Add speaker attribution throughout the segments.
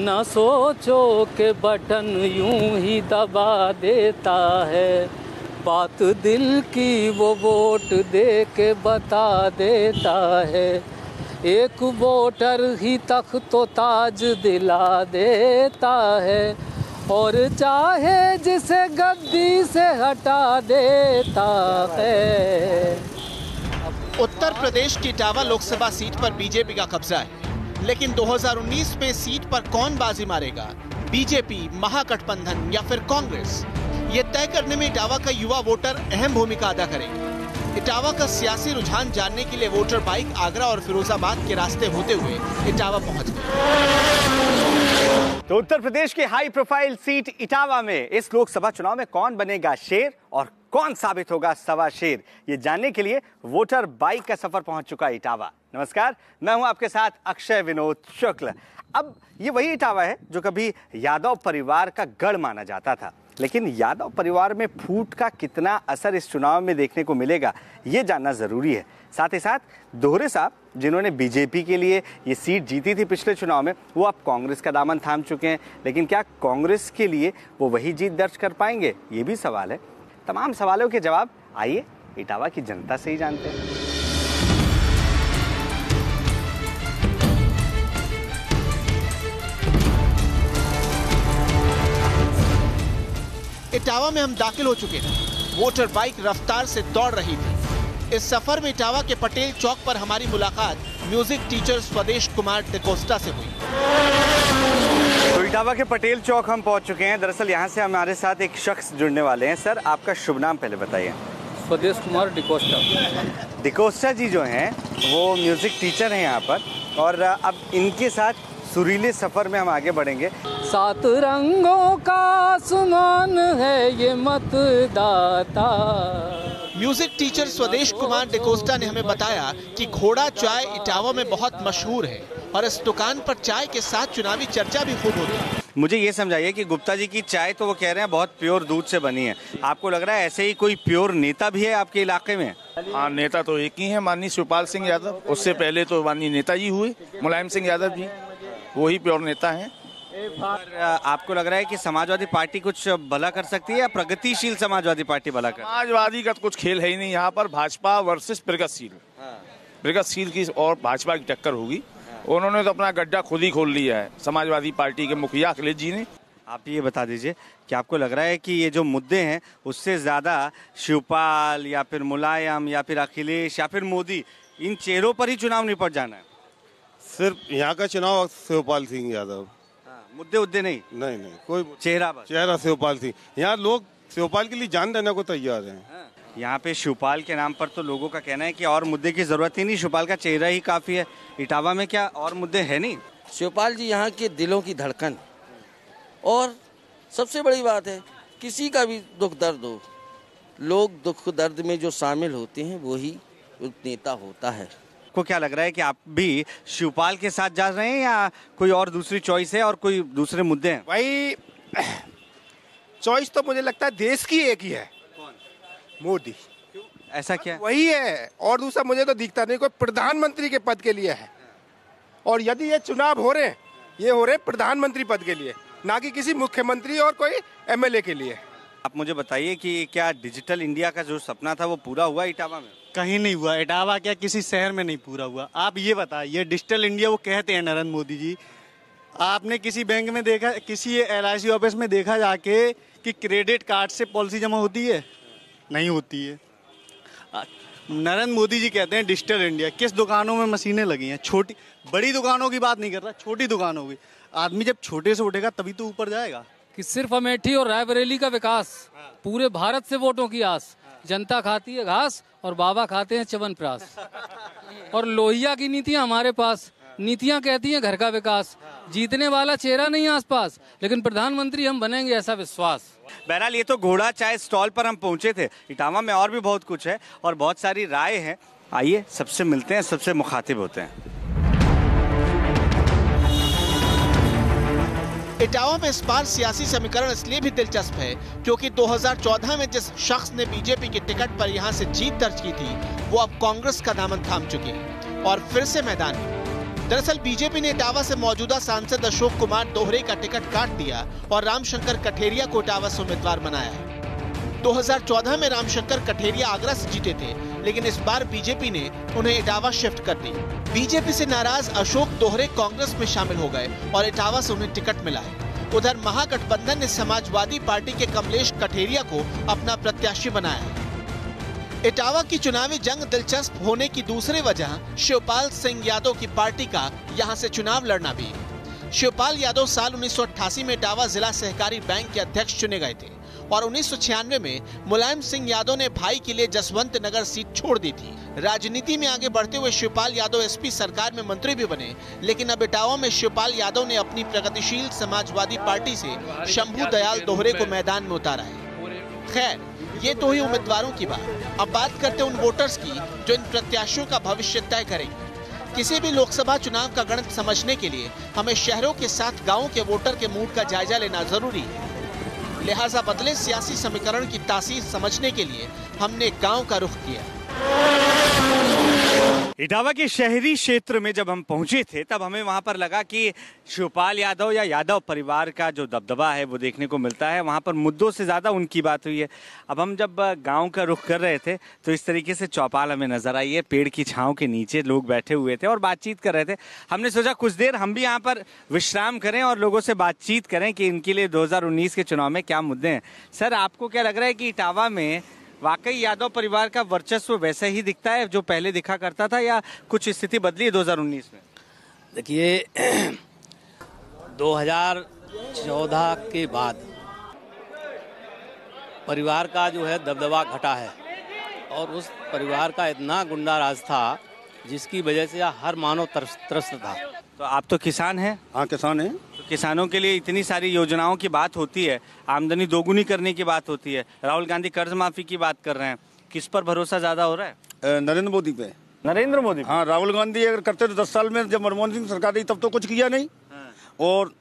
Speaker 1: न सोचो के बटन यूं ही दबा देता है, बात दिल की वो वोट दे के बता देता है, एक वोटर ही तख्तो ताज दिला देता है, और चाहे जिसे गद्दी से हटा देता है।
Speaker 2: उत्तर प्रदेश की इटावा लोकसभा सीट पर बीजेपी का कब्जा है, लेकिन 2019 में सीट पर कौन बाजी मारेगा, बीजेपी, महागठबंधन या फिर कांग्रेस? ये तय करने में इटावा का युवा वोटर अहम भूमिका अदा करेगा। इटावा का सियासी रुझान जानने के लिए वोटर बाइक आगरा और फिरोजाबाद के रास्ते होते हुए इटावा पहुंच गए।
Speaker 3: तो उत्तर प्रदेश की हाई प्रोफाइल सीट इटावा में इस लोकसभा चुनाव में कौन बनेगा शेर और कौन साबित होगा सवा शेर, ये जानने के लिए वोटर बाइक का सफर पहुंच चुका इटावा। नमस्कार, मैं हूं आपके साथ अक्षय विनोद शुक्ल। अब ये वही इटावा है जो कभी यादव परिवार का गढ़ माना जाता था, लेकिन यादव परिवार में फूट का कितना असर इस चुनाव में देखने को मिलेगा, ये जानना जरूरी है। साथ ही साथ दोहरे साहब जिन्होंने बीजेपी के लिए ये सीट जीती थी पिछले चुनाव में, वो अब कांग्रेस का दामन थाम चुके हैं, लेकिन क्या कांग्रेस के लिए वो वही जीत दर्ज कर पाएंगे, ये भी सवाल है। तमाम सवालों के जवाब आइए इटावा की जनता से ही जानते हैं।
Speaker 2: इटावा में हम दाखिल हो चुके हैं। वोटर बाइक रफ्तार से दौड़ रही थी। इस सफर में इटावा के पटेल चौक पर हमारी मुलाकात म्यूजिक टीचर स्वदेश कुमार डिकोस्टा से हुई।
Speaker 3: तो इटावा के पटेल चौक हम पहुंच चुके हैं। दरअसल यहाँ से हमारे साथ एक शख्स जुड़ने वाले हैं। सर, आपका शुभ नाम पहले बताइए।
Speaker 1: स्वदेश कुमार डिकोस्टा।
Speaker 3: डिकोस्टा जी जो हैं वो म्यूजिक टीचर हैं यहाँ पर, और अब इनके साथ सुरीले सफर में हम आगे बढ़ेंगे।
Speaker 1: 7 रंगों का आसमान है ये मतदाता।
Speaker 2: म्यूजिक टीचर स्वदेश कुमार डिकोस्टा ने हमें बताया कि घोड़ा चाय इटावा में बहुत मशहूर है और इस दुकान पर चाय के साथ चुनावी चर्चा भी खूब होती है।
Speaker 3: मुझे ये समझाइए कि गुप्ता जी की चाय तो वो कह रहे हैं बहुत प्योर दूध से बनी है, आपको लग रहा है ऐसे ही कोई प्योर नेता भी है आपके इलाके में?
Speaker 4: हाँ, नेता तो एक ही है, माननीय शिवपाल सिंह यादव। उससे पहले तो माननीय नेताजी हुए मुलायम सिंह यादव जी, वही प्योर नेता हैं।
Speaker 3: आपको लग रहा है कि समाजवादी पार्टी कुछ भला कर सकती है या प्रगतिशील समाजवादी पार्टी भला कर?
Speaker 4: समाजवादी का कुछ खेल है ही नहीं यहाँ पर। भाजपा वर्सेस प्रगतिशील, प्रगतिशील की और भाजपा की टक्कर होगी। उन्होंने तो अपना गड्ढा खुद ही खोल लिया है, समाजवादी पार्टी के मुखिया अखिलेश जी ने।
Speaker 3: आप ये बता दीजिए कि आपको लग रहा है कि ये जो मुद्दे हैं उससे ज्यादा शिवपाल या फिर मुलायम या फिर अखिलेश या फिर मोदी, इन चेहरों पर ही चुनाव निपट जाना है?
Speaker 5: सिर्फ यहाँ का चुनाव शिवपाल सिंह यादव,
Speaker 3: मुद्दे उद्दे नहीं?
Speaker 5: नहीं, कोई
Speaker 3: चेहरा
Speaker 5: शिवपाल सिंह। यहाँ लोग शिवपाल के लिए जान देने को तैयार हैं।
Speaker 3: यहाँ पे शिवपाल के नाम पर तो लोगों का कहना है कि और मुद्दे की जरूरत ही नहीं, शिवपाल का चेहरा ही काफी है। इटावा में क्या और मुद्दे है नहीं?
Speaker 6: शिवपाल जी यहाँ के दिलों की धड़कन, और सबसे बड़ी बात है किसी का भी दुख दर्द हो, लोग दुख दर्द में जो शामिल होते हैं वही नेता होता है।
Speaker 3: को क्या लग रहा है कि आप भी शिवपाल के साथ जा रहे हैं या कोई और दूसरी चॉइस है और कोई दूसरे मुद्दे हैं?
Speaker 7: भाई चॉइस तो मुझे लगता है देश की एक ही है।
Speaker 3: कौन?
Speaker 7: मोदी।
Speaker 3: ऐसा क्या?
Speaker 7: वही है, और दूसरा मुझे तो दिखता नहीं। कोई प्रधानमंत्री के पद के लिए है, और यदि ये चुनाव हो रहे हैं, ये हो रहे हैं प्रधानमंत्री पद के लिए, ना कि किसी मुख्यमंत्री और कोई एमएलए के लिए।
Speaker 3: आप मुझे बताइए कि क्या डिजिटल इंडिया का जो सपना था वो पूरा हुआ इटावा में?
Speaker 8: कहीं नहीं हुआ। इटावा क्या किसी शहर में नहीं पूरा हुआ। आप ये बताइए, डिजिटल इंडिया वो कहते हैं नरेंद्र मोदी जी, आपने किसी बैंक में देखा, किसी LIC ऑफिस में देखा जाके कि क्रेडिट कार्ड से पॉलिसी जमा होती है? नहीं होती है। नरेंद्र मोदी जी कहते हैं डिजिटल इंडिया। किस दुकानों में मशीनें लगी हैं? छोटी बड़ी दुकानों की बात नहीं कर रहा, छोटी दुकानों की। आदमी जब छोटे से उठेगा तभी तो ऊपर जाएगा।
Speaker 1: कि सिर्फ अमेठी और रायबरेली का विकास, पूरे भारत से वोटों की आस। जनता खाती है घास और बाबा खाते हैं च्यवनप्राश। और लोहिया की नीतियां हमारे पास, नीतियां कहती हैं घर का विकास। जीतने वाला चेहरा नहीं आसपास, लेकिन प्रधानमंत्री हम बनेंगे ऐसा विश्वास।
Speaker 3: बहरहाल ये तो घोड़ा चाय स्टॉल पर हम पहुंचे थे। इटावा में और भी बहुत कुछ है और बहुत सारी राय है। आइए सबसे मिलते हैं, सबसे मुखातिब होते हैं।
Speaker 2: इटावा में इस बार सियासी समीकरण इसलिए भी दिलचस्प है क्योंकि 2014 में जिस शख्स ने बीजेपी के टिकट पर यहां से जीत दर्ज की थी, वो अब कांग्रेस का दामन थाम चुके हैं और फिर से मैदान में। दरअसल बीजेपी ने इटावा से मौजूदा सांसद अशोक कुमार दोहरे का टिकट काट दिया और रामशंकर कठेरिया को इटावा से उम्मीदवार बनाया है। 2014 में रामशंकर कठेरिया आगरा से जीते थे, लेकिन इस बार बीजेपी ने उन्हें इटावा शिफ्ट कर दी। बीजेपी से नाराज अशोक दोहरे कांग्रेस में शामिल हो गए और इटावा से उन्हें टिकट मिला है। उधर महागठबंधन ने समाजवादी पार्टी के कमलेश कठेरिया को अपना प्रत्याशी बनाया है। इटावा की चुनावी जंग दिलचस्प होने की दूसरी वजह शिवपाल सिंह यादव की पार्टी का यहां से चुनाव लड़ना भी। शिवपाल यादव साल 1988 में इटावा जिला सहकारी बैंक के अध्यक्ष चुने गए थे और 1996 में मुलायम सिंह यादव ने भाई के लिए जसवंत नगर सीट छोड़ दी थी। राजनीति में आगे बढ़ते हुए शिवपाल यादव एसपी सरकार में मंत्री भी बने, लेकिन अब इटावा में शिवपाल यादव ने अपनी प्रगतिशील समाजवादी पार्टी से शंभू दयाल दोहरे को मैदान में उतारा है। खैर, ये तो ही उम्मीदवारों की बात। अब बात करते हैं उन वोटर्स की जो इन प्रत्याशियों का भविष्य तय करेंगे। किसी भी लोकसभा चुनाव का गणित समझने के लिए हमें शहरों के साथ गाँव के वोटर के मूड का जायजा लेना जरूरी है। लिहाजा बदले सियासी समीकरण की तासीर समझने के लिए हमने गांव का रुख किया।
Speaker 3: इटावा के शहरी क्षेत्र में जब हम पहुंचे थे तब हमें वहां पर लगा कि शिवपाल यादव या यादव परिवार का जो दबदबा है वो देखने को मिलता है। वहां पर मुद्दों से ज़्यादा उनकी बात हुई है। अब हम जब गांव का रुख कर रहे थे तो इस तरीके से चौपाल हमें नजर आई है। पेड़ की छांव के नीचे लोग बैठे हुए थे और बातचीत कर रहे थे। हमने सोचा कुछ देर हम भी यहाँ पर विश्राम करें और लोगों से बातचीत करें कि इनके लिए 2019 के चुनाव में क्या मुद्दे हैं। सर, आपको क्या लग रहा है कि इटावा में वाकई यादव परिवार का वर्चस्व वैसा ही दिखता है जो पहले दिखा करता था या कुछ स्थिति बदली है 2019 में?
Speaker 1: देखिए, 2014 के बाद परिवार का जो है दबदबा घटा है और उस परिवार का इतना गुंडा राज था जिसकी वजह से हर मानव त्रस्त था।
Speaker 3: तो आप तो किसान हैं?
Speaker 5: हाँ, किसान हैं।
Speaker 3: तो किसानों के लिए इतनी सारी योजनाओं की बात होती है, आमदनी दोगुनी करने की बात होती है, राहुल गांधी कर्ज माफी की बात कर रहे हैं। किस पर भरोसा ज्यादा हो रहा है?
Speaker 5: नरेंद्र मोदी पे।
Speaker 3: नरेंद्र मोदी?
Speaker 5: हाँ, राहुल गांधी अगर करते तो 10 साल में, जब मनमोहन सिंह सरकार रही तब तो कुछ किया नहीं। और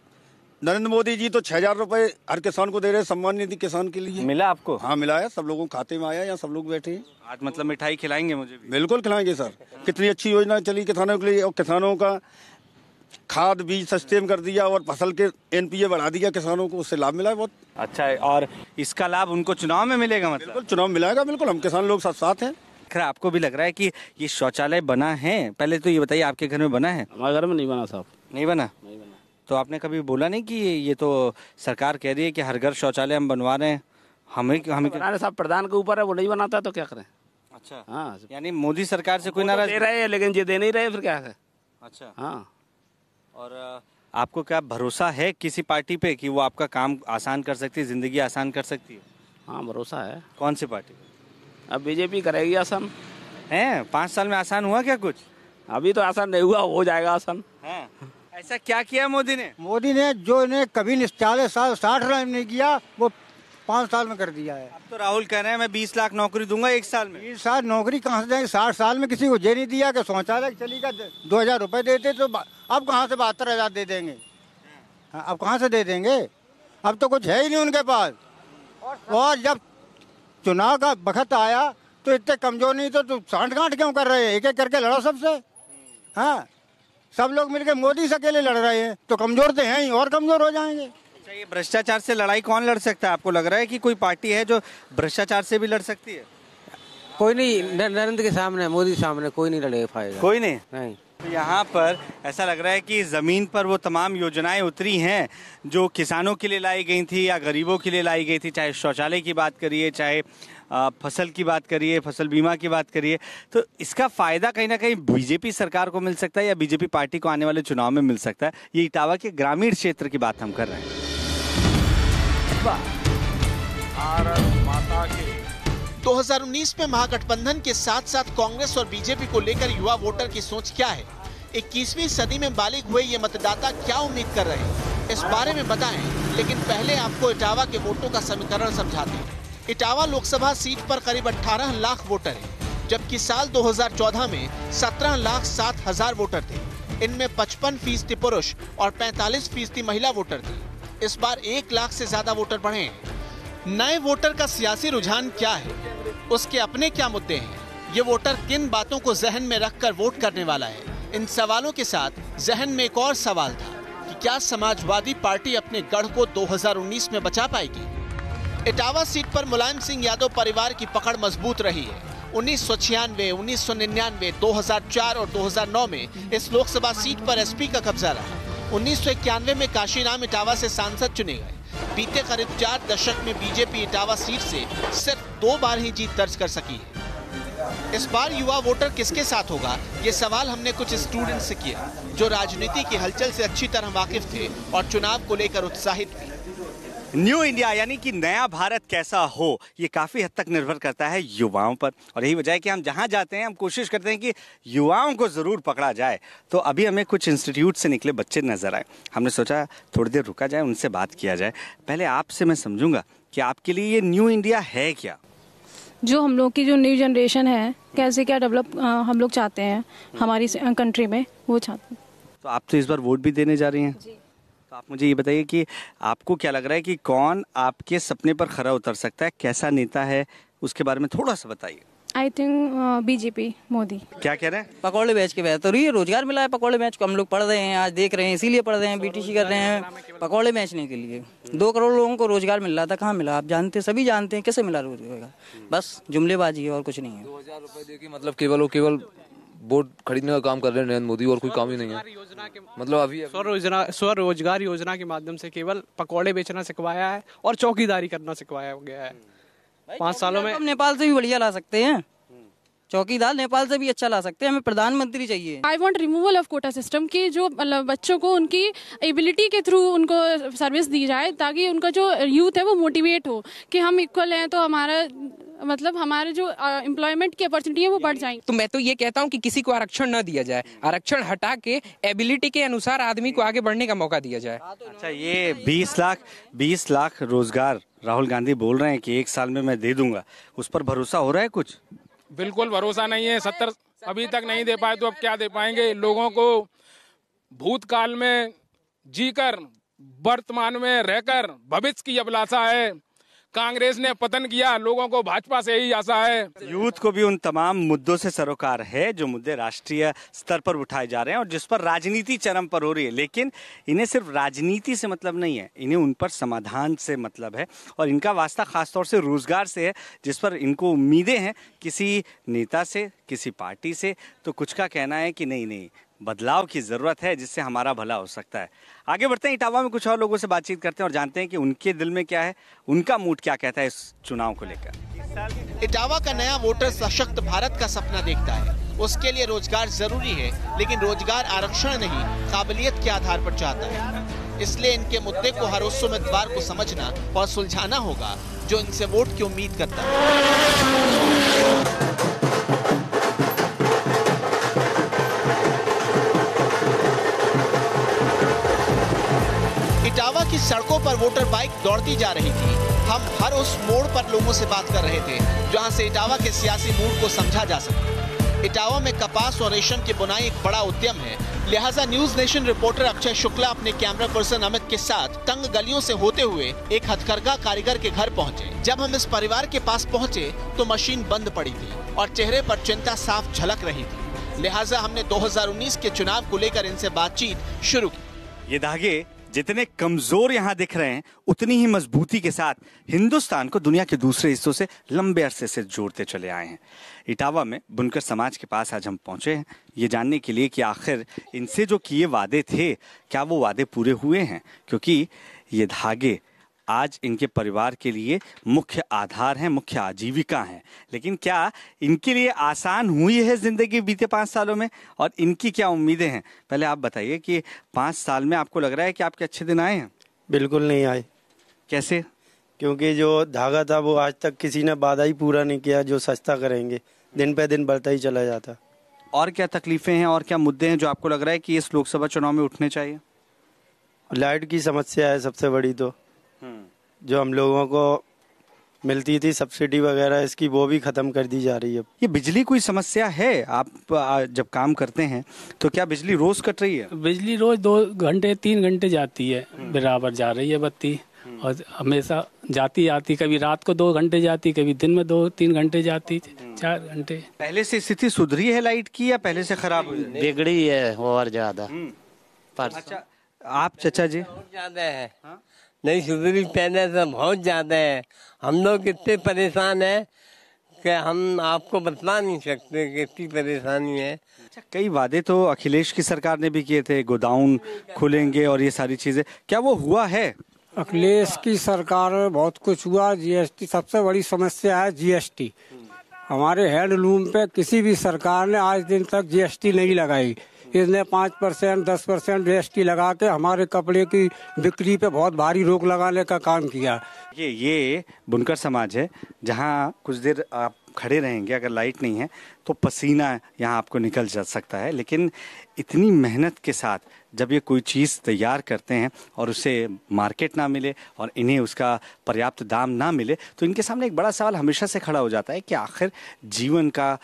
Speaker 5: नरेंद्र मोदी जी तो 6,000 रुपए हर किसान को दे रहे, सम्मान निधि किसान के लिए।
Speaker 3: मिला आपको?
Speaker 5: हाँ, मिला है, सब लोगों के खाते में आया। यहाँ सब लोग बैठे हैं।
Speaker 3: आज मतलब मिठाई खिलाएंगे मुझे भी?
Speaker 5: बिल्कुल खिलाएंगे सर। कितनी अच्छी योजना चली किसानों के लिए, और किसानों का खाद बीज सस्ते में कर दिया और फसल के NPA बढ़ा दिया किसानों को, उससे लाभ मिला है बहुत।
Speaker 3: अच्छा है, और इसका लाभ उनको चुनाव में मिलेगा? मतलब
Speaker 5: बिल्कुल चुनाव मिलेगा, बिल्कुल। हम किसान लोग साथ साथ हैं।
Speaker 3: खैर, आपको भी लग रहा है कि ये शौचालय बना है? पहले तो ये बताइए, आपके घर में बना है?
Speaker 1: हमारे घर में नहीं बना साहब।
Speaker 3: नहीं बना? नहीं बना। तो आपने कभी बोला नहीं कि ये तो सरकार कह रही है कि हर घर शौचालय हम बनवा रहे हैं, हमें
Speaker 1: साहब प्रधान के ऊपर है, वो नहीं बनाता तो क्या करें?
Speaker 3: अच्छा,
Speaker 1: हाँ,
Speaker 3: यानी मोदी सरकार से कोई नाराज
Speaker 1: दे रहे हैं लेकिन ये दे नहीं रहे, फिर क्या है?
Speaker 3: अच्छा,
Speaker 1: हाँ।
Speaker 3: और आपको क्या भरोसा है किसी पार्टी पे कि वो आपका काम आसान कर सकती है, जिंदगी आसान कर सकती है?
Speaker 1: हाँ, भरोसा है।
Speaker 3: कौन सी पार्टी?
Speaker 1: अब बीजेपी करेगी आसान।
Speaker 3: है? 5 साल में आसान हुआ क्या कुछ?
Speaker 1: अभी तो आसान नहीं हुआ, हो जाएगा आसान।
Speaker 3: है? ऐसा क्या किया मोदी ने?
Speaker 9: मोदी ने जो इन्हें कभी 40 साल 60 साल नहीं किया, वो 5 साल में कर दिया है।
Speaker 3: अब तो राहुल कह रहे हैं मैं 20 लाख नौकरी दूंगा 1 साल में।
Speaker 9: 20 साल नौकरी कहाँ से देंगे? 60 साल में किसी को ये नहीं दिया कि शौचालय चली का 2,000 रुपए देते, तो अब कहाँ से 72,000 दे देंगे? हाँ, अब कहाँ से दे देंगे? अब तो कुछ है ही नहीं उनके पास। और जब चुनाव का वक्त आया तो इतने कमजोर नहीं तो सांठ-गांठ क्यों कर रहे हैं? एक एक करके लड़ो सबसे। हाँ, सब लोग मिलकर मोदी से अकेले लड़ रहे हैं तो कमजोर तो हैं ही, और कमजोर हो जाएंगे।
Speaker 3: अच्छा, ये भ्रष्टाचार से लड़ाई कौन लड़ सकता है? आपको लग रहा है कि कोई पार्टी है जो भ्रष्टाचार से भी लड़ सकती है?
Speaker 10: कोई नहीं, नरेंद्र के सामने, मोदी सामने कोई नहीं लड़े पाएगा।
Speaker 3: कोई नहीं?
Speaker 10: नहीं।
Speaker 3: तो यहाँ पर ऐसा लग रहा है कि जमीन पर वो तमाम योजनाएं उतरी हैं जो किसानों के लिए लाई गई थी या गरीबों के लिए लाई गई थी, चाहे शौचालय की बात करिए, चाहे फसल की बात करिए, फसल बीमा की बात करिए। तो इसका फायदा कहीं ना कहीं बीजेपी सरकार को मिल सकता है या बीजेपी पार्टी को आने वाले चुनाव में मिल सकता है। ये इटावा के ग्रामीण क्षेत्र की बात हम कर रहे हैं।
Speaker 2: 2019 में महागठबंधन के साथ साथ कांग्रेस और बीजेपी को लेकर युवा वोटर की सोच क्या है? 21वीं सदी में बालिग हुए ये मतदाता क्या उम्मीद कर रहे हैं, इस बारे में बताएं। लेकिन पहले आपको इटावा के वोटों का समीकरण समझाते हैं। इटावा लोकसभा सीट पर करीब 18 लाख वोटर हैं, जबकि साल 2014 में 17,07,000 वोटर थे। इनमें 55% पुरुष और 45% महिला वोटर थे। इस बार 1 लाख से ज्यादा वोटर बढ़े हैं। नए वोटर का सियासी रुझान क्या है, उसके अपने क्या मुद्दे हैं, ये वोटर किन बातों को जहन में रखकर वोट करने वाला है, इन सवालों के साथ जहन में एक और सवाल था कि क्या समाजवादी पार्टी अपने गढ़ को 2019 में बचा पाएगी। इटावा सीट पर मुलायम सिंह यादव परिवार की पकड़ मजबूत रही है। 1996, 1999, 2004 और 2009 में इस लोकसभा सीट पर एसपी का कब्जा रहा। 1991 में काशीराम इटावा से सांसद चुने गए। बीते करीब 4 दशक में बीजेपी इटावा सीट से सिर्फ 2 बार ही जीत दर्ज कर सकी है। इस बार युवा वोटर किसके साथ होगा, ये सवाल हमने कुछ स्टूडेंट से किया जो राजनीति की हलचल से अच्छी तरह वाकिफ थे और चुनाव को लेकर उत्साहित थे।
Speaker 3: न्यू इंडिया यानी कि नया भारत कैसा हो, ये काफ़ी हद तक निर्भर करता है युवाओं पर। और यही वजह है कि हम जहाँ जाते हैं हम कोशिश करते हैं कि युवाओं को ज़रूर पकड़ा जाए। तो अभी हमें कुछ इंस्टीट्यूट से निकले बच्चे नज़र आए। हमने सोचा थोड़ी देर रुका जाए, उनसे बात किया जाए। पहले आपसे मैं समझूंगा कि आपके लिए ये न्यू इंडिया है क्या।
Speaker 11: जो हम लोग की जो न्यू जनरेशन है, कैसे क्या डेवलप हम लोग चाहते हैं हमारी कंट्री में, वो चाहते हैं।
Speaker 3: तो आप तो इस बार वोट भी देने जा रही हैं। तो आप मुझे ये बताइए कि आपको क्या लग रहा है कि कौन आपके सपने पर खरा उतर सकता है, कैसा नेता है, उसके बारे में थोड़ा सा बताइए।
Speaker 11: I think BJP, Modi.
Speaker 3: क्या कह रहे हैं?
Speaker 12: पकौड़े बेच के बेहतर ये रोजगार मिला है। पकौड़े बेच को हम लोग पढ़ रहे हैं, आज देख रहे हैं, इसीलिए पढ़ रहे हैं, बीटीसी कर रहे हैं पकौड़े बेचने के लिए। 2 करोड़ लोगों को रोजगार मिल रहा था, कहाँ मिला? आप जानते, सभी जानते हैं कैसे मिला रोजगार। बस जुमलेबाजी है और कुछ नहीं है।
Speaker 13: 2000 रुपए दे के मतलब केवल वोट खरीदने का काम कर रहे हैं नरेंद्र मोदी, और कोई काम ही नहीं है। मतलब अभी
Speaker 14: स्वरोजगार योजना के माध्यम से केवल पकौड़े बेचना सिखवाया है और चौकीदारी करना सिखवाया गया है। 5 सालों में
Speaker 12: हम नेपाल से भी बढ़िया ला सकते हैं, चौकीदार नेपाल से भी अच्छा ला सकते हैं। हमें प्रधानमंत्री चाहिए।
Speaker 11: I want removal of quota system की, जो मतलब बच्चों को उनकी एबिलिटी के थ्रू उनको सर्विस दी जाए, ताकि उनका जो यूथ है वो मोटिवेट हो कि हम इक्वल हैं, तो हमारा मतलब हमारे जो एम्प्लॉयमेंट की अपॉर्चुनिटी है वो बढ़ जाएंगी।
Speaker 15: तो मैं तो ये कहता हूँ कि किसी को आरक्षण न दिया जाए, आरक्षण हटा के एबिलिटी के अनुसार आदमी को आगे बढ़ने का मौका दिया जाए।
Speaker 3: अच्छा, ये 20 लाख रोजगार राहुल गांधी बोल रहे हैं कि 1 साल में मैं दे दूंगा, उस पर भरोसा हो रहा है कुछ?
Speaker 16: बिल्कुल भरोसा नहीं है। 70 अभी तक नहीं दे पाए तो अब क्या दे पाएंगे। लोगों को भूतकाल में जीकर वर्तमान में रहकर भविष्य की अभिलाषा है। कांग्रेस ने पतन किया, लोगों को भाजपा से ही आशा है।
Speaker 3: यूथ को भी उन तमाम मुद्दों से सरोकार है जो मुद्दे राष्ट्रीय स्तर पर उठाए जा रहे हैं और जिस पर राजनीति चरम पर हो रही है। लेकिन इन्हें सिर्फ राजनीति से मतलब नहीं है, इन्हें उन पर समाधान से मतलब है और इनका वास्ता खासतौर से रोजगार से है, जिस पर इनको उम्मीदें हैं किसी नेता से, किसी पार्टी से। तो कुछ का कहना है कि नहीं, बदलाव की जरूरत है जिससे हमारा भला हो सकता है। आगे बढ़ते हैं, इटावा में कुछ और लोगों से बातचीत करते हैं और जानते हैं कि उनके दिल में क्या है, उनका मूड क्या कहता है इस चुनाव को लेकर।
Speaker 2: इटावा का नया वोटर सशक्त भारत का सपना देखता है। उसके लिए रोजगार जरूरी है, लेकिन रोजगार आरक्षण नहीं, काबिलियत के आधार पर चाहता है। इसलिए इनके मुद्दे को हर उस उम्मीदवार को समझना और सुलझाना होगा जो इनसे वोट की उम्मीद करता है। इटावा की सड़कों पर वोटर बाइक दौड़ती जा रही थी। हम हर उस मोड़ पर लोगों से बात कर रहे थे जहां से इटावा के सियासी मूड को समझा जा सके। इटावा में कपास और रेशम की बुनाई एक बड़ा उद्यम है, लिहाजा news nation reporter Akshay Shukla अपने कैमरा पर्सन अमित के साथ तंग गलियों से होते हुए एक हथकरघा कारीगर के घर पहुंचे। जब हम इस परिवार के पास पहुंचे तो मशीन बंद पड़ी थी और चेहरे पर चिंता साफ झलक रही थी। लिहाजा हमने 2019 के चुनाव को लेकर इनसे बातचीत शुरू की।
Speaker 3: ये धागे जितने कमजोर यहाँ दिख रहे हैं, उतनी ही मजबूती के साथ हिंदुस्तान को दुनिया के दूसरे हिस्सों से लंबे अरसे से जोड़ते चले आए हैं। इटावा में बुनकर समाज के पास आज हम पहुंचे हैं ये जानने के लिए कि आखिर इनसे जो किए वादे थे, क्या वो वादे पूरे हुए हैं, क्योंकि ये धागे आज इनके परिवार के लिए मुख्य आधार हैं, मुख्य आजीविका हैं। लेकिन क्या इनके लिए आसान हुई है जिंदगी बीते 5 सालों में, और इनकी क्या उम्मीदें हैं? पहले आप बताइए कि 5 साल में आपको लग रहा है कि आपके अच्छे दिन आए हैं?
Speaker 17: बिल्कुल नहीं आए।
Speaker 3: कैसे?
Speaker 17: क्योंकि जो धागा था वो आज तक किसी ने वादा ही पूरा नहीं किया जो सस्ता करेंगे, दिन पे दिन बढ़ता ही चला जाता।
Speaker 3: और क्या तकलीफें हैं और क्या मुद्दे हैं जो आपको लग रहा है कि इस लोकसभा चुनाव में उठने चाहिए?
Speaker 17: लाइट की समस्या है सबसे बड़ी, तो जो हम लोगों को मिलती थी सब्सिडी वगैरह, इसकी वो भी खत्म कर दी जा रही है।
Speaker 3: ये बिजली कोई समस्या है? आप जब काम करते हैं तो क्या बिजली रोज कट रही है?
Speaker 14: बिजली रोज 2 घंटे 3 घंटे जाती है, बराबर जा रही है बत्ती।
Speaker 1: और हमेशा जाती आती, कभी रात को 2 घंटे जाती, कभी दिन में 2-3 घंटे जाती, 4 घंटे।
Speaker 3: पहले से स्थिति सुधरी है लाइट की या पहले से खराब हुई?
Speaker 18: बिगड़ी है और ज्यादा।
Speaker 3: अच्छा, आप चाचा जी?
Speaker 19: बहुत ज्यादा है। नहीं सुधरी, पहले से बहुत ज्यादा है। हम लोग इतने परेशान है कि हम आपको बता नहीं सकते कितनी परेशानी है।
Speaker 3: अच्छा, कई वादे तो अखिलेश की सरकार ने भी किए थे, गोदाउन खुलेंगे और ये सारी चीजें, क्या वो हुआ है?
Speaker 20: अखिलेश की सरकार में बहुत कुछ हुआ। जीएसटी सबसे बड़ी समस्या है, जीएसटी। हमारे हैंडलूम पे किसी भी सरकार ने आज दिन तक जीएसटी नहीं लगाई। इसने 5%, 10% जीएसटी लगा के हमारे कपड़े की बिक्री पे बहुत भारी रोक लगाने का काम किया।
Speaker 3: ये बुनकर समाज है, जहाँ कुछ देर आप खड़े रहेंगे, अगर लाइट नहीं है तो पसीना यहाँ आपको निकल जा सकता है, लेकिन इतनी मेहनत के साथ जब ये कोई चीज़ तैयार करते हैं और उसे मार्केट ना मिले और इन्हें उसका पर्याप्त दाम ना मिले, तो इनके सामने एक बड़ा सवाल हमेशा से खड़ा हो जाता है कि आखिर जीवन का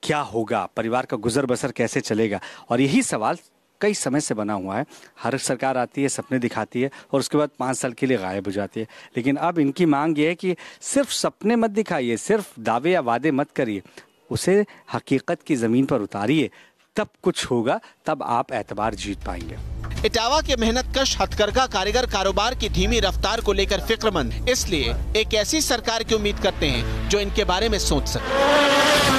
Speaker 3: क्या होगा, परिवार का गुजर बसर कैसे चलेगा। और यही सवाल कई समय से बना हुआ है। हर सरकार आती है, सपने दिखाती है और उसके बाद 5 साल के लिए गायब हो जाती है। लेकिन अब इनकी मांग ये है कि सिर्फ सपने मत दिखाइए, सिर्फ दावे या वादे मत करिए, उसे हकीकत की ज़मीन पर उतारिए, तब कुछ होगा, तब आप एतबार जीत पाएंगे।
Speaker 2: इटावा के मेहनतकश हथकरघा कारीगर कारोबार की धीमी रफ्तार को लेकर फिक्रमंद, इसलिए एक ऐसी सरकार की उम्मीद करते हैं जो इनके बारे में सोच सके।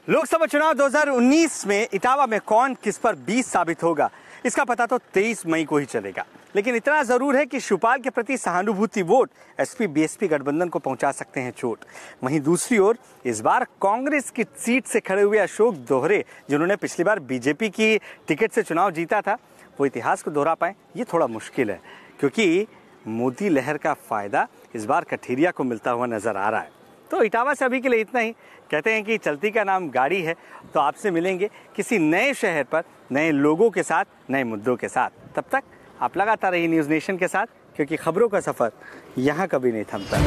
Speaker 3: लोकसभा चुनाव 2019 में इटावा में कौन किस पर 20 साबित होगा, इसका पता तो 23 मई को ही चलेगा। लेकिन इतना जरूर है कि शिवपाल के प्रति सहानुभूति वोट एसपी बीएसपी गठबंधन को पहुंचा सकते हैं चोट। वहीं दूसरी ओर इस बार कांग्रेस की सीट से खड़े हुए अशोक दोहरे, जिन्होंने पिछली बार बीजेपी की टिकट से चुनाव जीता था, वो इतिहास को दोहरा पाए ये थोड़ा मुश्किल है, क्योंकि मोदी लहर का फायदा इस बार कठेरिया को मिलता हुआ नजर आ रहा है। तो इटावा से अभी के लिए इतना ही। कहते हैं कि चलती का नाम गाड़ी है, तो आपसे मिलेंगे किसी नए शहर पर, नए लोगों के साथ, नए मुद्दों के साथ। तब तक आप लगातार रहिए न्यूज़ नेशन के साथ, क्योंकि खबरों का सफर यहाँ कभी नहीं थमता।